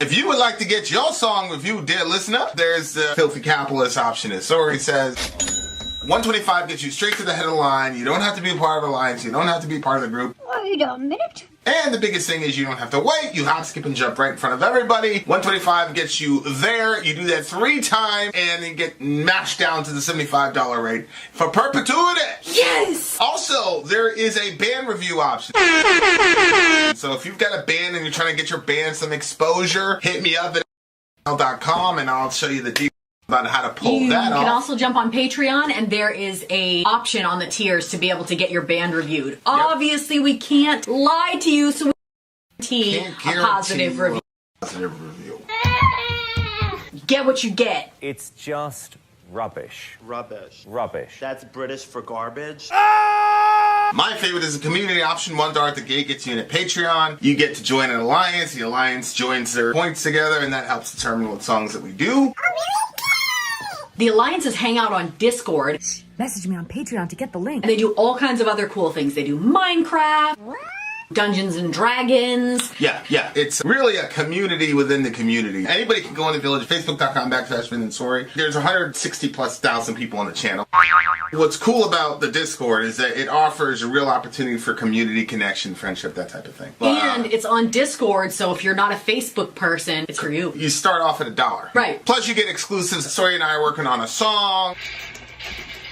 If you would like to get your song reviewed, dear listener, there's the Filthy Capitalist option. As Sori says, $125 gets you straight to the head of the line. You don't have to be a part of the alliance. You don't have to be part of the group. Wait a minute. And the biggest thing is you don't have to wait. You hop, skip, and jump right in front of everybody. $125 gets you there. You do that 3 times, and you get mashed down to the $75 rate for perpetuity. Yes! Also, there is a band review option. So if you've got a band and you're trying to get your band some exposure, hit me up at .com and I'll show you the details about how to pull that off. You can also jump on Patreon, and there is a option on the tiers to be able to get your band reviewed. Yep. Obviously, we can't lie to you, so we guarantee a positive review. Get what you get. It's just rubbish. Rubbish. Rubbish. That's British for garbage. My favorite is the community option. $1 at the gate gets you in at Patreon. You get to join an alliance. The alliance joins their points together, and that helps determine what songs that we do. The alliances hang out on Discord. Message me on Patreon to get the link. And they do all kinds of other cool things. They do Minecraft, Dungeons and Dragons. Yeah. It's really a community within the community. Anybody can go in the village, facebook.com/Vin and Sori. There's 160,000+ people on the channel. What's cool about the Discord is that it offers a real opportunity for community connection, friendship, that type of thing. And it's on Discord, so if you're not a Facebook person, it's for you. You start off at $1. Right. Plus you get exclusives. Sori and I are working on a song.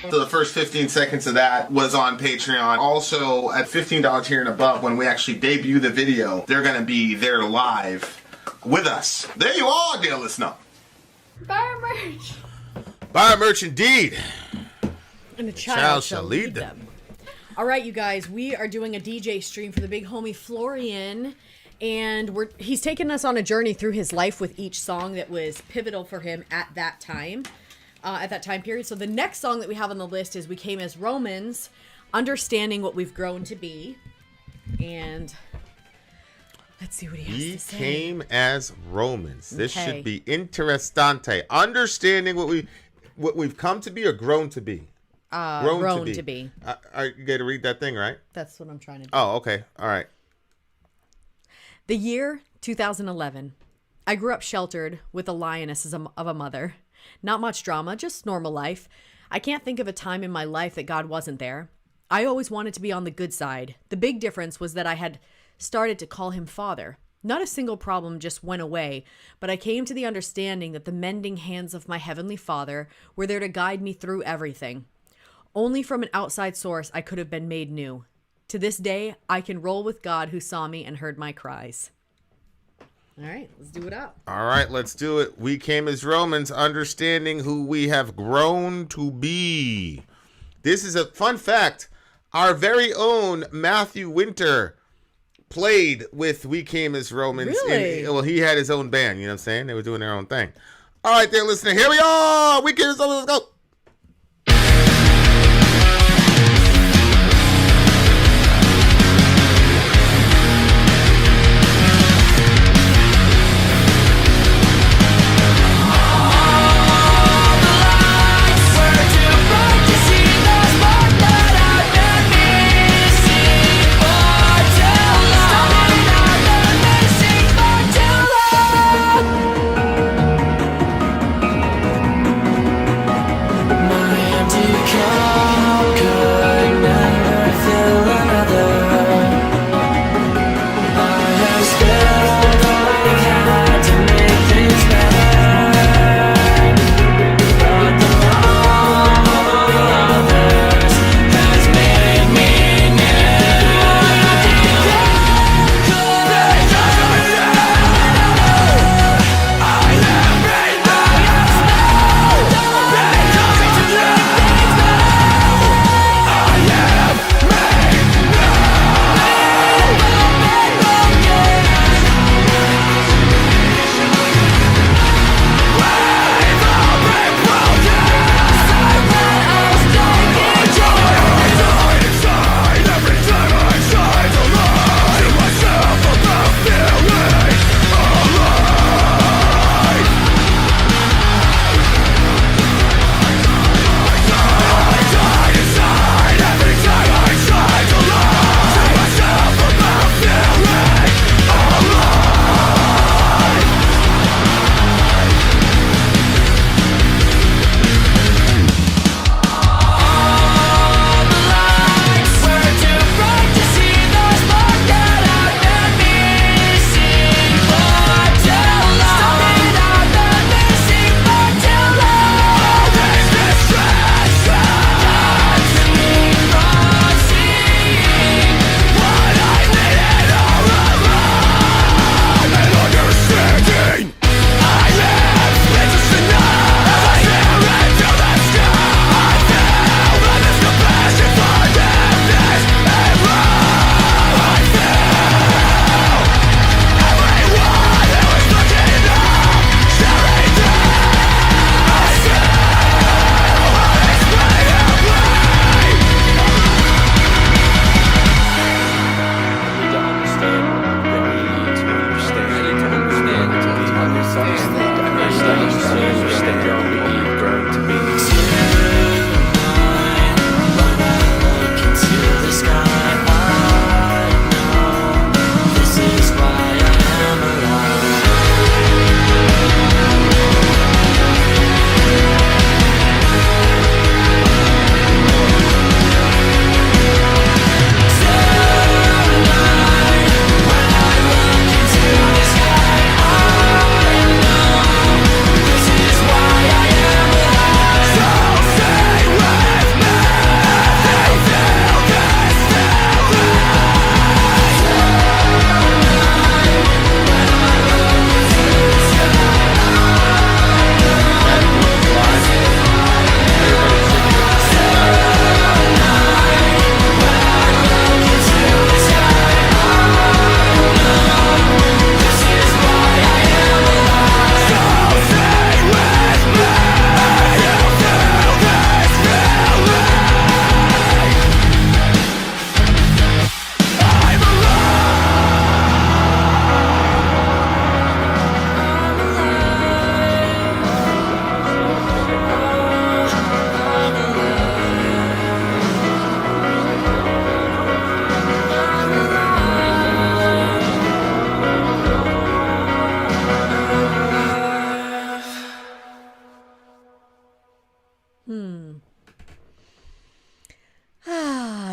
So the first 15 seconds of that was on Patreon. Also, at $15 tier and above, when we actually debut the video, they're going to be there live with us. There you are, dear listener. Buy our merch. Buy our merch indeed. And the child shall lead them. All right, you guys, we are doing a DJ stream for the big homie Florian. And he's taken us on a journey through his life with each song that was pivotal for him at that time. At that time period. So the next song that we have on the list is We Came as Romans, Understanding What We've Grown to Be. And let's see what he has to say. We came as Romans. This should be interessante. Understanding what we've come to be or grown to be? Grown to be. You got to read that thing, right? That's what I'm trying to do. Oh, okay. All right. The year 2011. I grew up sheltered with a lioness of a mother. Not much drama, just normal life. I can't think of a time in my life that God wasn't there. I always wanted to be on the good side. The big difference was that I had started to call him Father. Not a single problem just went away, but I came to the understanding that the mending hands of my Heavenly Father were there to guide me through everything. Only from an outside source I could have been made new. To this day, I can roll with God who saw me and heard my cries. All right, let's do it up. All right, let's do it. We came as Romans, understanding who we have grown to be. This is a fun fact. Our very own Matthew Winter played with We Came as Romans. Really? Well, he had his own band, you know what I'm saying? They were doing their own thing. All right, there, listener. Here we are. We Came as Romans. Let's go.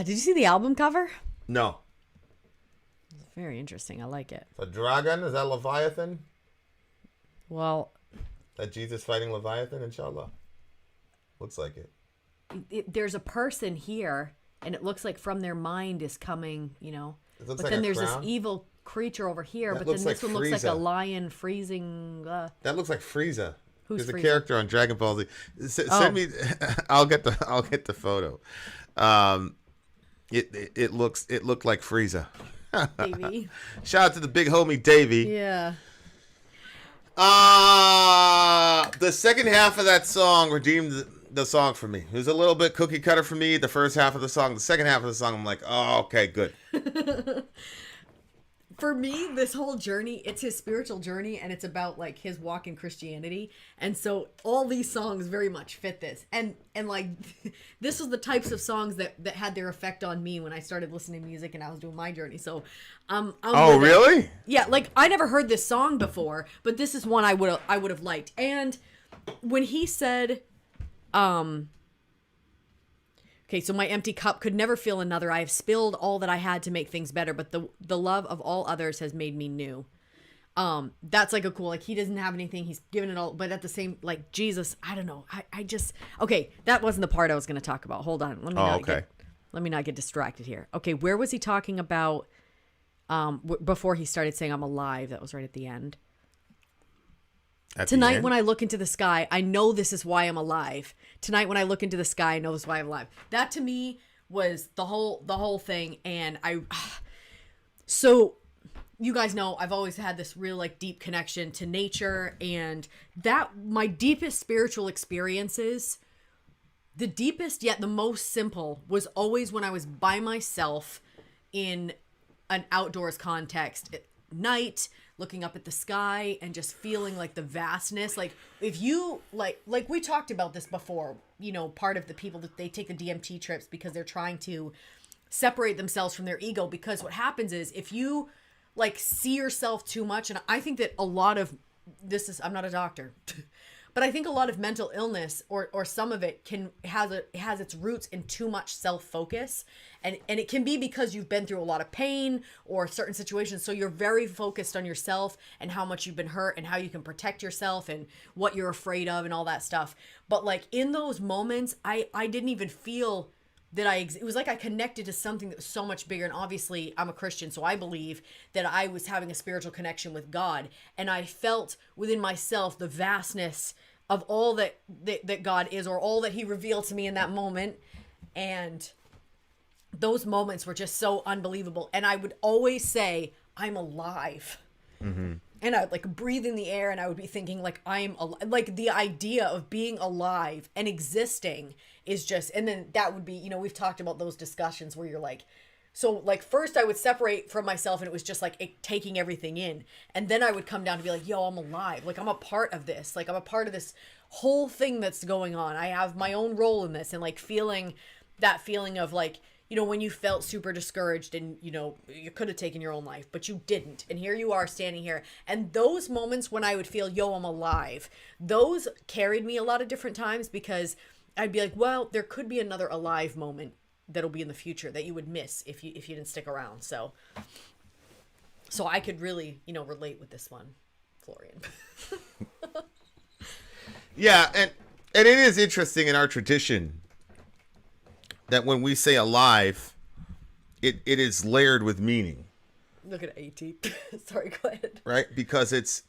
Did you see the album cover? No. It's very interesting. I like it. A dragon? Is that Leviathan? Well, That Jesus fighting Leviathan, inshallah? Looks like it. there's a person here, and it looks like from their mind is coming, you know. It looks But like then a there's crown. this evil creature over here. That But looks then this like one looks like a Frieza. lion freezing. That looks like Frieza. Who's There's a Frieza? character on Dragon Ball Z. Send Oh. me. I'll get the photo. It looked like Frieza. Baby. Shout out to the big homie Davey. Yeah. The second half of that song redeemed the song for me. It was a little bit cookie cutter for me. The first half of the song, the second half of the song, I'm like, oh, okay, good. For me, this whole journey, it's his spiritual journey, and it's about like his walk in Christianity. And so all these songs very much fit this. And like this was the types of songs that had their effect on me when I started listening to music and I was doing my journey. So I'm Oh, with it. really? Yeah, like I never heard this song before, but this is one I would have liked. And when he said okay, so my empty cup could never fill another. I have spilled all that I had to make things better, but the love of all others has made me new. That's like a cool, like he doesn't have anything, he's given it all, but at the same, like Jesus, I don't know. I just, okay, that wasn't the part I was going to talk about. Hold on. Let me not get distracted here. Okay, where was he talking about before he started saying I'm alive? That was right at the end. Tonight when I look into the sky, I know this is why I'm alive. Tonight when I look into the sky, I know this is why I'm alive. That to me was the whole thing. And so you guys know I've always had this real like deep connection to nature, and that my deepest spiritual experiences, the deepest yet the most simple, was always when I was by myself in an outdoors context at night, looking up at the sky and just feeling like the vastness. Like if you like we talked about this before, you know, part of the people that they take the DMT trips because they're trying to separate themselves from their ego, because what happens is if you like see yourself too much, and I think that a lot of this is, I'm not a doctor, but I think a lot of mental illness or some of it has its roots in too much self-focus. And it can be because you've been through a lot of pain or certain situations. So you're very focused on yourself and how much you've been hurt and how you can protect yourself and what you're afraid of and all that stuff. But like in those moments, I didn't even feel that it was like I connected to something that was so much bigger. And obviously I'm a Christian, so I believe that I was having a spiritual connection with God. And I felt within myself the vastness of all that God is, or all that he revealed to me in that moment. And those moments were just so unbelievable. And I would always say, I'm alive. Mm-hmm. And I'd like breathe in the air and I would be thinking like, like the idea of being alive and existing is just, and then that would be, you know, we've talked about those discussions where you're like, So like first I would separate from myself and it was just like taking everything in. And then I would come down to be like, yo, I'm alive. Like I'm a part of this. Like I'm a part of this whole thing that's going on. I have my own role in this, and like feeling that feeling of like, you know, when you felt super discouraged and, you know, you could have taken your own life, but you didn't. And here you are standing here. And those moments when I would feel, yo, I'm alive, those carried me a lot of different times, because I'd be like, well, there could be another alive moment that'll be in the future that you would miss if you didn't stick around. So I could really, you know, relate with this one, Florian. Yeah, and it is interesting in our tradition that when we say alive, it is layered with meaning. Look at AT. Sorry, go ahead. Right? Because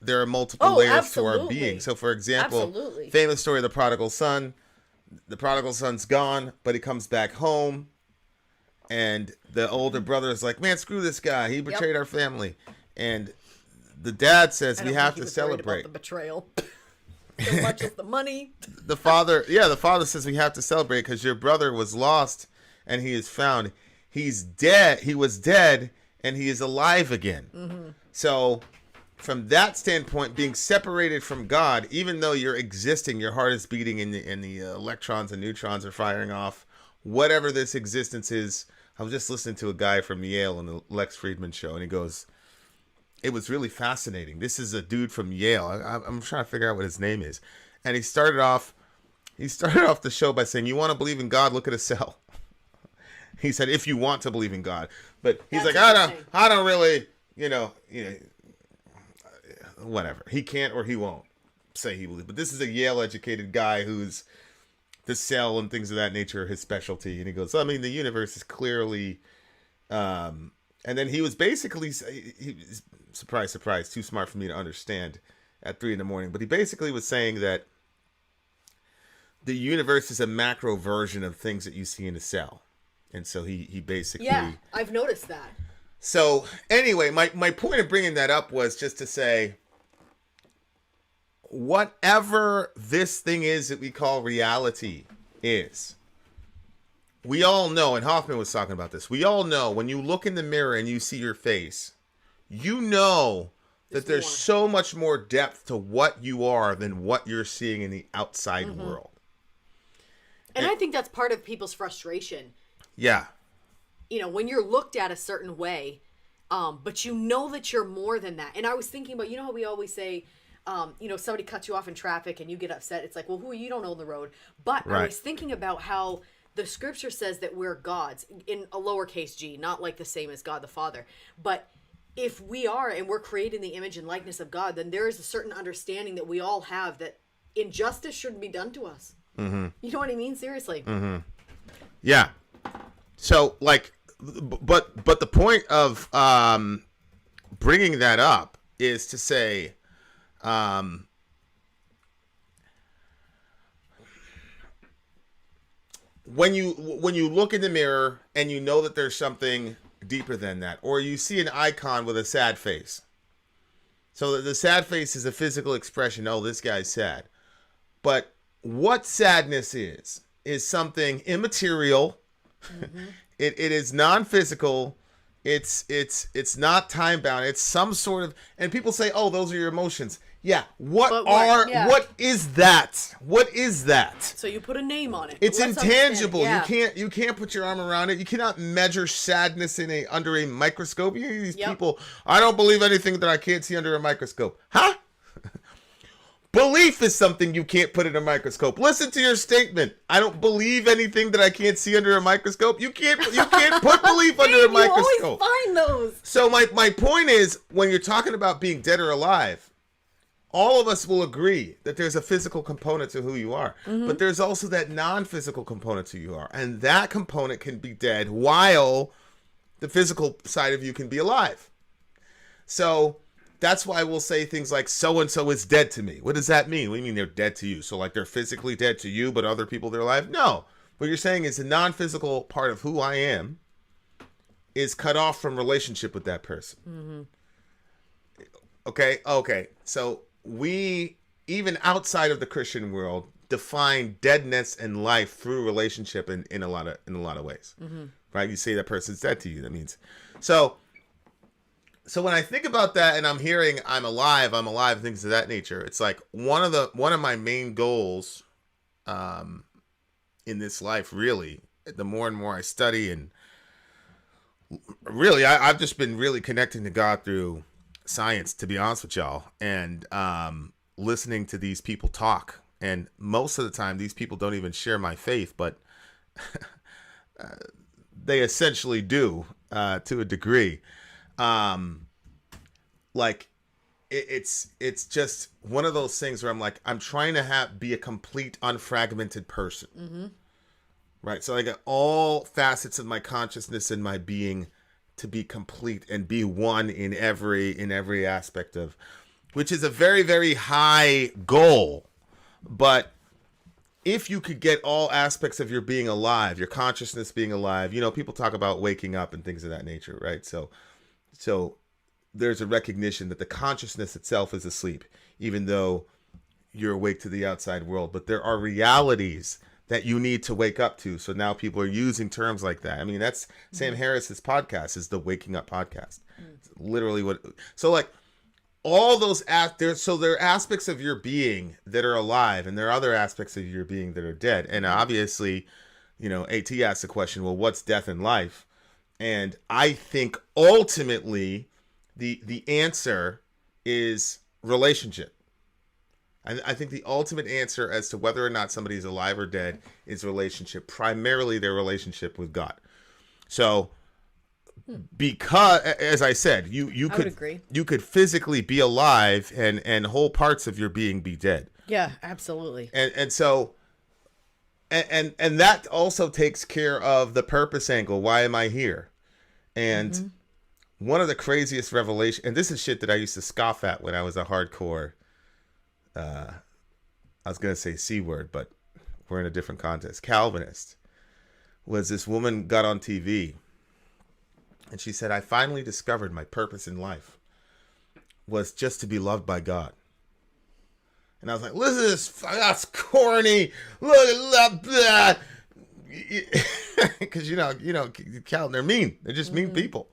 there are multiple layers absolutely. to our being. So for example, Absolutely. famous story of the prodigal son. The prodigal son's gone, but he comes back home, and the older brother is like, man, screw this guy. He betrayed our family. And the dad says I we don't have think he to was worried about celebrate. the betrayal. So much as the money. The father says we have to celebrate because your brother was lost and he is found. He's dead. He was dead and he is alive again. Mm-hmm. So from that standpoint, being separated from God, even though you're existing, your heart is beating and the electrons and neutrons are firing off, whatever this existence is. I was just listening to a guy from Yale on the Lex Friedman show, and he goes, it was really fascinating. This is a dude from Yale. I'm trying to figure out what his name is. And he started off the show by saying, you want to believe in God, look at a cell. He said, if you want to believe in God. But he's That's like, I don't really, whatever. He can't or he won't say he believes. But this is a Yale educated guy who's the cell and things of that nature are his specialty. And he goes, I mean, the universe is clearly, and then he was basically, surprise, too smart for me to understand at 3 a.m. But he basically was saying that the universe is a macro version of things that you see in a cell. And so he basically... Yeah, I've noticed that. So anyway, my point of bringing that up was just to say, whatever this thing is that we call reality is, we all know, and Hoffman was talking about this, we all know when you look in the mirror and you see your face, you know that there's so much more depth to what you are than what you're seeing in the outside world. And I think that's part of people's frustration. Yeah. You know, when you're looked at a certain way, but you know that you're more than that. And I was thinking about, you know how we always say, somebody cuts you off in traffic and you get upset. It's like, well, who are you? Don't know the road. But Right. I was thinking about how the scripture says that we're gods in a lowercase g, not like the same as God the Father. But if we are and we're created in the image and likeness of God, then there is a certain understanding that we all have that injustice shouldn't be done to us. Mm-hmm. You know what I mean? Seriously. Mm-hmm. Yeah. So, like, but the point of bringing that up is to say, when you look in the mirror and you know that there's something deeper than that, or you see an icon with a sad face. So the sad face is a physical expression. Oh, this guy's sad. But what sadness is something immaterial. Mm-hmm. It is non-physical. It's not time bound. It's some sort of, and people say, "Oh, those are your emotions." Yeah. What is that? What is that? So you put a name on it. It's intangible. Yeah. You can't put your arm around it. You cannot measure sadness under a microscope. You hear these people, I don't believe anything that I can't see under a microscope. Huh? Belief is something you can't put in a microscope. Listen to your statement. I don't believe anything that I can't see under a microscope. You can't put belief under a microscope. You always find those. So my point is, when you're talking about being dead or alive, all of us will agree that there's a physical component to who you are. Mm-hmm. But there's also that non-physical component to who you are. And that component can be dead while the physical side of you can be alive. So that's why we'll say things like, so-and-so is dead to me. What does that mean? What do you mean they're dead to you? So like they're physically dead to you, but other people, they're alive? No. What you're saying is the non-physical part of who I am is cut off from relationship with that person. Mm-hmm. Okay. So we, even outside of the Christian world, define deadness and life through relationship in a lot of ways. Mm-hmm. right? You say that person's dead to you. That means so when I think about that and I'm hearing I'm alive, things of that nature, it's like one of my main goals in this life, really, the more and more I study, and really I've just been really connecting to God through science, to be honest with y'all, and listening to these people talk. And most of the time these people don't even share my faith, but they essentially do to a degree. Like it's just one of those things where I'm like, I'm trying to be a complete unfragmented person. Mm-hmm. Right. So I got all facets of my consciousness and my being to be complete and be one in every aspect of, which is a very, very high goal. But if you could get all aspects of your being alive, your consciousness being alive, you know, people talk about waking up and things of that nature, right? So there's a recognition that the consciousness itself is asleep, even though you're awake to the outside world. But there are realities that you need to wake up to. So now people are using terms like that. I mean, that's Sam Harris's podcast, is the Waking Up podcast. It's literally what. So like all those there are aspects of your being that are alive, and there are other aspects of your being that are dead. And obviously, you know, AT asked the question, well, what's death and life? And I think ultimately the answer is relationship. I think the ultimate answer as to whether or not somebody's alive or dead is relationship, primarily their relationship with God. So, because, as I said, you I would agree. You could physically be alive and whole parts of your being be dead. Yeah, absolutely. And so, and that also takes care of the purpose angle. Why am I here? And one of the craziest revelations, and this is shit that I used to scoff at when I was a hardcore, I was going to say C word, but we're in a different context, Calvinist, was this woman got on TV and she said, I finally discovered my purpose in life was just to be loved by God. And I was like, listen to this, that's corny. Look at that. Because, you know, Cal, they're mean. They're just mean people.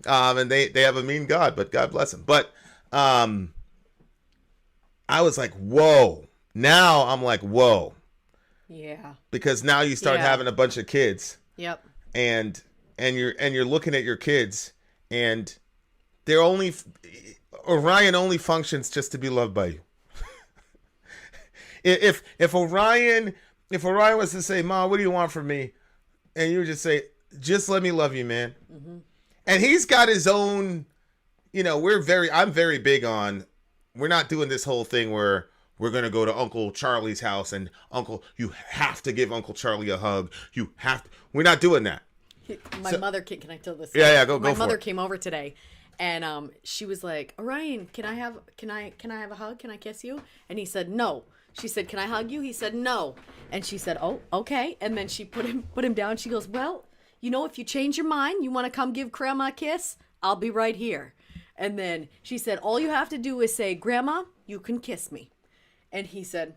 And they have a mean God, but God bless them. But I was like, whoa. Now I'm like, whoa. Yeah. Because now you start having a bunch of kids. Yep. And you're looking at your kids, and they're Orion only functions just to be loved by you. If Orion was to say, Mom, what do you want from me? And you would just say, just let me love you, man. Mm-hmm. And he's got his own, you know, I'm very big on, we're not doing this whole thing where we're going to go to Uncle Charlie's house and you have to give Uncle Charlie a hug. We're not doing that. My mother, can I tell this? Yeah, go for it. My mother came over today, and she was like, Orion, can I have a hug? Can I kiss you? And he said, no. She said, can I hug you? He said, no. And she said, oh, okay. And then she put him down. She goes, well, you know, if you change your mind, you want to come give Grandma a kiss, I'll be right here. And then she said, all you have to do is say, Grandma, you can kiss me. And he said,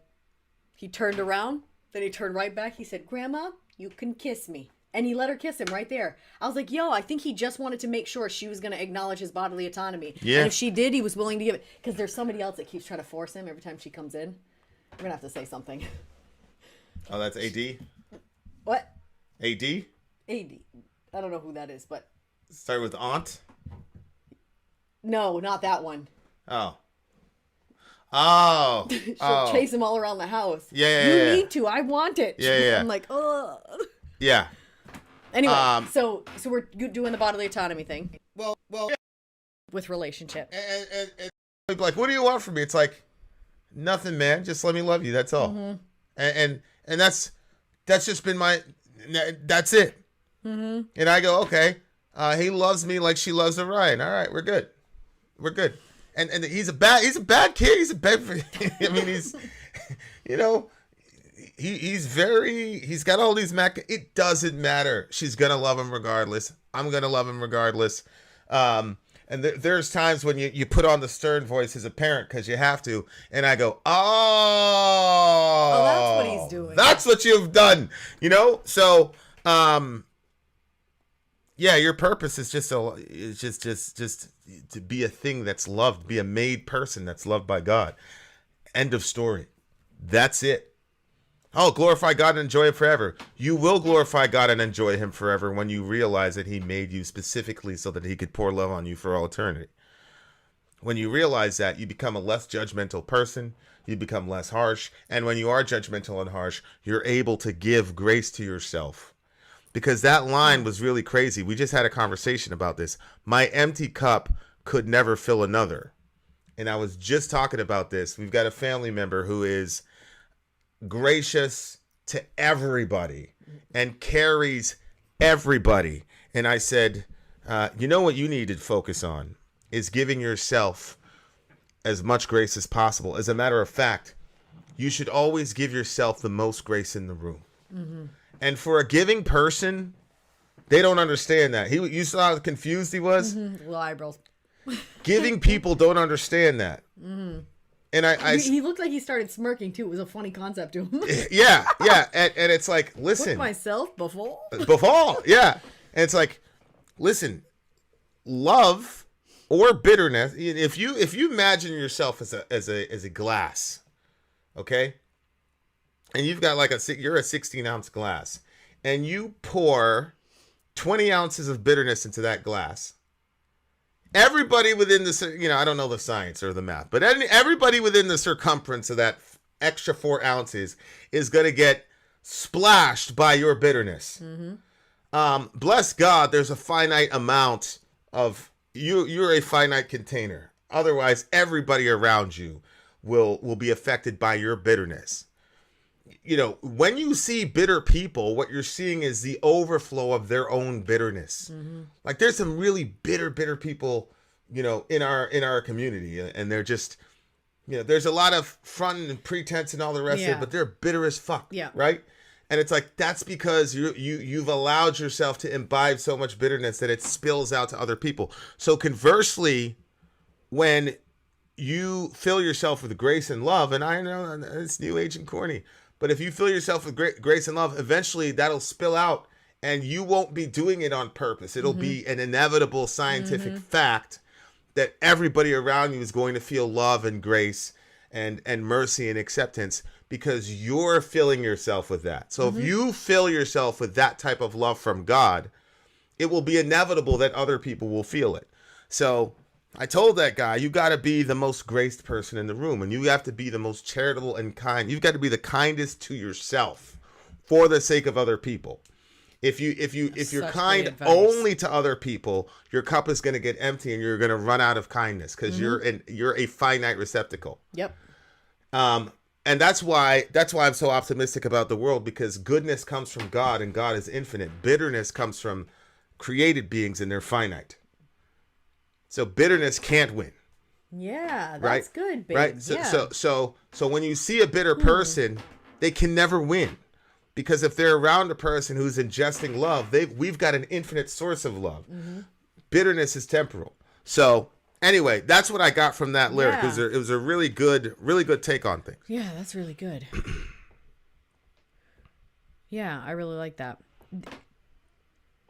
he turned around, then he turned right back. He said, Grandma, you can kiss me. And he let her kiss him right there. I was like, yo, I think he just wanted to make sure she was going to acknowledge his bodily autonomy. Yeah. And if she did, he was willing to give it. Because there's somebody else that keeps trying to force him every time she comes in. We're going to have to say something. Oh, that's AD? What? AD? AD. I don't know who that is, but... Start with Aunt? No, not that one. Oh. She'll chase him all around the house. Yeah. You need to. I want it. Yeah. I'm like, ugh. Yeah. Anyway, so we're doing the bodily autonomy thing. Well. With relationship. And like, what do you want from me? It's like, nothing, man. Just let me love you. That's all. Mm-hmm. And that's just been that's it. Mm-hmm. And I go, okay. He loves me like she loves Orion. All right, we're good. And he's a bad kid. He's a bad. I mean, he's, you know, he's got all these it doesn't matter. She's gonna love him regardless. I'm gonna love him regardless. And there's times when you put on the stern voice as a parent because you have to, and I go, oh, that's what he's doing. That's what you've done, you know. So, Yeah, your purpose is just to be a thing that's loved, be a made person that's loved by God. End of story. That's it. Oh, glorify God and enjoy Him forever. You will glorify God and enjoy Him forever when you realize that He made you specifically so that He could pour love on you for all eternity. When you realize that, you become a less judgmental person. You become less harsh. And when you are judgmental and harsh, you're able to give grace to yourself. Because that line was really crazy. We just had a conversation about this. My empty cup could never fill another. And I was just talking about this. We've got a family member who is gracious to everybody and carries everybody. And I said, you know what you need to focus on is giving yourself as much grace as possible. As a matter of fact, you should always give yourself the most grace in the room. Mm-hmm. And for a giving person, they don't understand that. You saw how confused he was? Mm-hmm. Little eyebrows. Giving people don't understand that. Mm-hmm. And he looked like he started smirking too. It was a funny concept to him. Yeah. And it's like, listen. Put myself before? Yeah. And it's like, listen, love or bitterness. If you imagine yourself as a glass, okay? And you've got you're a 16-ounce glass, and you pour 20 ounces of bitterness into that glass. Everybody within the, I don't know the science or the math, but everybody within the circumference of that extra 4 ounces is going to get splashed by your bitterness. Mm-hmm. Bless God, there's a finite amount of you're a finite container. Otherwise, everybody around you will be affected by your bitterness. When you see bitter people, what you're seeing is the overflow of their own bitterness. Mm-hmm. Like there's some really bitter people, in our community, and they're just, there's a lot of front and pretense and all the rest of it, but they're bitter as fuck. Yeah. Right. And it's like, that's because you've allowed yourself to imbibe so much bitterness that it spills out to other people. So conversely, when you fill yourself with grace and love, and I know it's new age and corny, but if you fill yourself with grace and love, eventually that'll spill out, and you won't be doing it on purpose. It'll be an inevitable scientific fact that everybody around you is going to feel love and grace and mercy and acceptance because you're filling yourself with that. So if you fill yourself with that type of love from God, it will be inevitable that other people will feel it. So I told that guy, you got to be the most graced person in the room, and you have to be the most charitable and kind. You've got to be the kindest to yourself for the sake of other people. If you're kind only to other people, your cup is going to get empty and you're going to run out of kindness because you're a finite receptacle. Yep. And that's why I'm so optimistic about the world, because goodness comes from God and God is infinite. Bitterness comes from created beings and they're finite. So bitterness can't win. Yeah, that's good, babe. Right? So when you see a bitter person, they can never win. Because if they're around a person who's ingesting love, we've got an infinite source of love. Mm-hmm. Bitterness is temporal. So anyway, that's what I got from that lyric. Yeah. It was a really good take on things. Yeah, that's really good. Yeah, I really like that.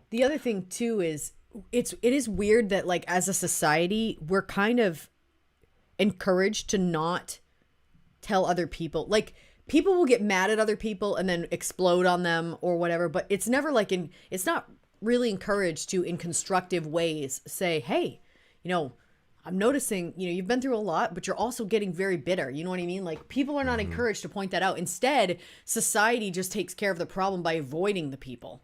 The other thing too is it is weird that like as a society we're kind of encouraged to not tell other people. Like people will get mad at other people and then explode on them or whatever, but it's never like it's not really encouraged to in constructive ways say, hey, I'm noticing, you've been through a lot, but you're also getting very bitter. You know what I mean? Like people are not encouraged to point that out. Instead, society just takes care of the problem by avoiding the people.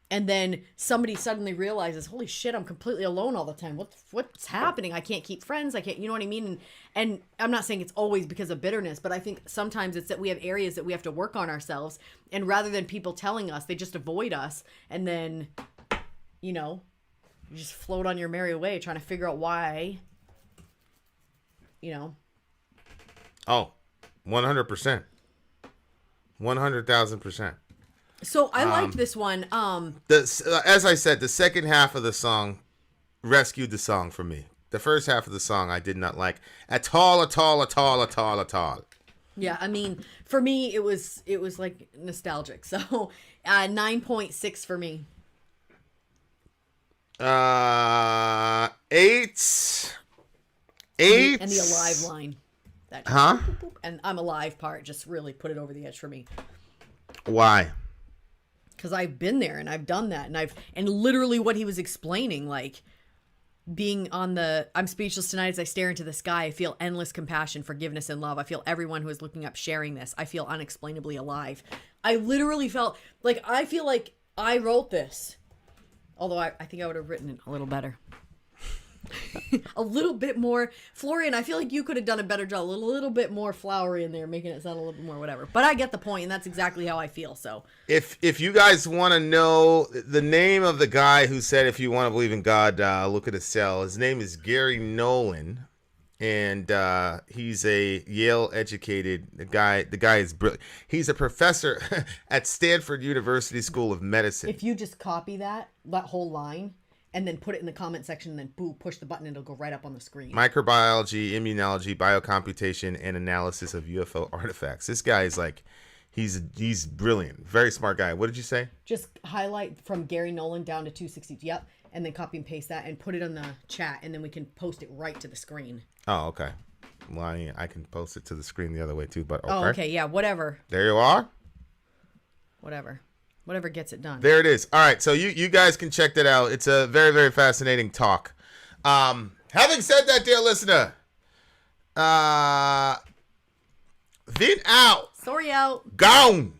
And then somebody suddenly realizes, holy shit, I'm completely alone all the time. What's happening? I can't keep friends. I can't, you know what I mean? And I'm not saying it's always because of bitterness, but I think sometimes it's that we have areas that we have to work on ourselves. And rather than people telling us, they just avoid us. And then, you just float on your merry way trying to figure out why, Oh, 100%. 100,000%. So I like this one. As I said, the second half of the song rescued the song for me. The first half of the song I did not like at all. Yeah, I mean, for me it was like nostalgic. So 9.6 for me. 8. And the alive line. That just Huh? boop, boop, boop. And I'm alive part just really put it over the edge for me. Why? Because I've been there and I've done that. And literally what he was explaining, like being on the I'm speechless tonight as I stare into the sky. I feel endless compassion, forgiveness, and love. I feel everyone who is looking up sharing this. I feel unexplainably alive. I literally felt like I feel like I wrote this. Although I think I would have written it a little better. A little bit more. Florian, I feel like you could have done a better job. A little bit more flowery in there, making it sound a little bit more whatever. But I get the point, and that's exactly how I feel. So If you guys want to know the name of the guy who said if you want to believe in God, look at his cell. His name is Gary Nolan, and he's a Yale-educated guy. The guy is brilliant. He's a professor at Stanford University School of Medicine. if you just copy that whole line and then put it in the comment section and then push the button, it'll go right up on the screen. Microbiology, immunology, biocomputation, and analysis of UFO artifacts. This guy is like, he's brilliant. Very smart guy. What did you say? Just highlight from Gary Nolan down to 260. Yep. And then copy and paste that and put it on the chat, and then we can post it right to the screen. Oh, okay. Well, I can post it to the screen the other way too, but okay. Oh, okay. Yeah, whatever. There you are. Whatever gets it done. There it is. All right, so you guys can check that out. It's a very, very fascinating talk. Having said that, dear listener, Vin out. Sorry out. Gone.